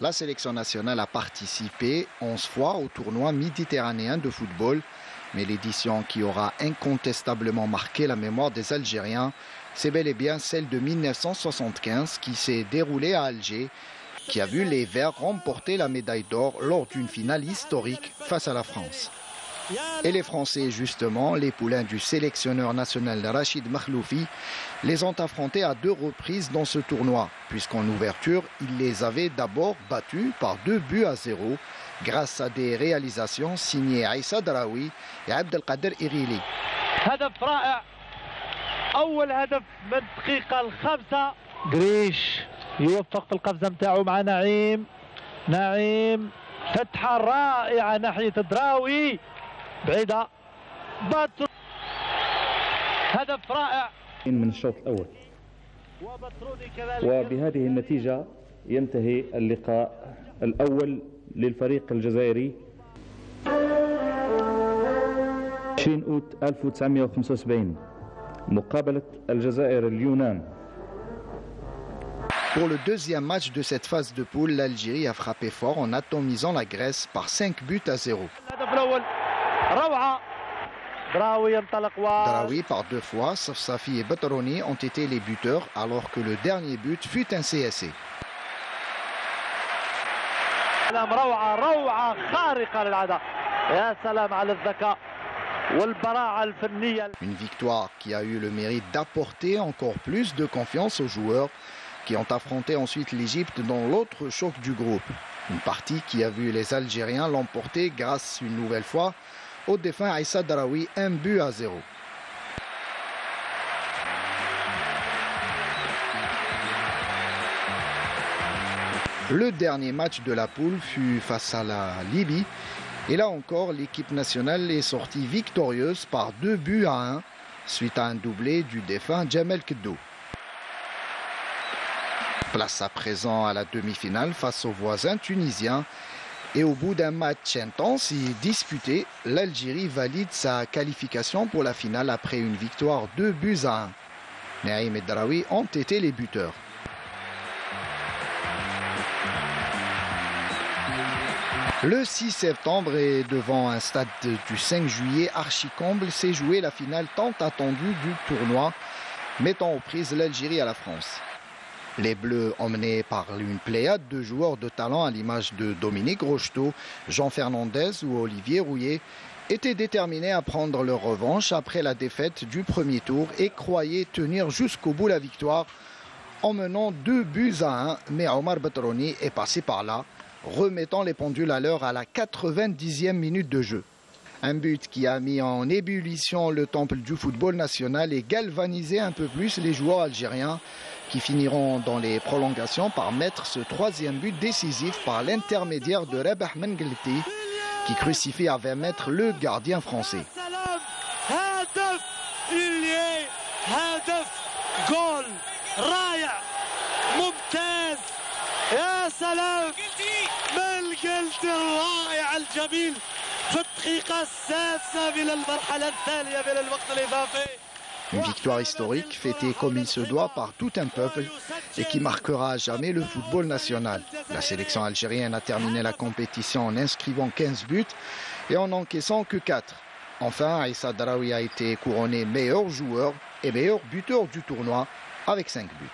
La sélection nationale a participé 11 fois au tournoi méditerranéen de football, mais l'édition qui aura incontestablement marqué la mémoire des Algériens, c'est bel et bien celle de 1975 qui s'est déroulée à Alger, qui a vu les Verts remporter la médaille d'or lors d'une finale historique face à la France. Et les Français, justement, les poulains du sélectionneur national Rachid Makhloufi, les ont affrontés à 2 reprises dans ce tournoi, puisqu'en ouverture, il les avait d'abord battus par 2-0 grâce à des réalisations signées Aïssa Draoui et Abdelkader Irili. قريش يوفق في القفزه نتاعو مع نعيم فتحه رائعه ناحيه دراوي بعيده هدف رائع من الشوط الاول. وبهذه النتيجه ينتهي اللقاء الاول للفريق الجزائري 20 أوت 1975 مقابله الجزائر اليونان. Pour le deuxième match de cette phase de poule, l'Algérie a frappé fort en atomisant la Grèce par 5-0. Draoui par 2 fois, Safi et Batrouni ont été les buteurs alors que le dernier but fut un CSC. Une victoire qui a eu le mérite d'apporter encore plus de confiance aux joueurs qui ont affronté ensuite l'Égypte dans l'autre choc du groupe. Une partie qui a vu les Algériens l'emporter grâce une nouvelle fois au défunt Aïssa Draoui, 1-0. Le dernier match de la poule fut face à la Libye. Et là encore, l'équipe nationale est sortie victorieuse par 2-1 suite à un doublé du défunt Djamel Keddou. Place à présent à la demi-finale face aux voisins tunisiens. Et au bout d'un match intense et disputé, l'Algérie valide sa qualification pour la finale après une victoire 2-1. Naïm et Draoui ont été les buteurs. Le 6 septembre et devant un stade du 5 juillet archi-comble s'est jouée la finale tant attendue du tournoi, mettant aux prises l'Algérie à la France. Les Bleus, emmenés par une pléiade de joueurs de talent à l'image de Dominique Rocheteau, Jean Fernandez ou Olivier Rouillet, étaient déterminés à prendre leur revanche après la défaite du premier tour et croyaient tenir jusqu'au bout la victoire en menant 2-1. Mais Omar Batrouni est passé par là, remettant les pendules à l'heure à la 90e minute de jeu. Un but qui a mis en ébullition le temple du football national et galvanisé un peu plus les joueurs algériens qui finiront dans les prolongations par mettre ce 3e but décisif par l'intermédiaire de Rabah Mengliti qui crucifie à 20 mètres le gardien français. Une victoire historique fêtée comme il se doit par tout un peuple et qui marquera à jamais le football national. La sélection algérienne a terminé la compétition en inscrivant 15 buts et en encaissant que 4. Enfin, Aïssa Draoui a été couronné meilleur joueur et meilleur buteur du tournoi avec 5 buts.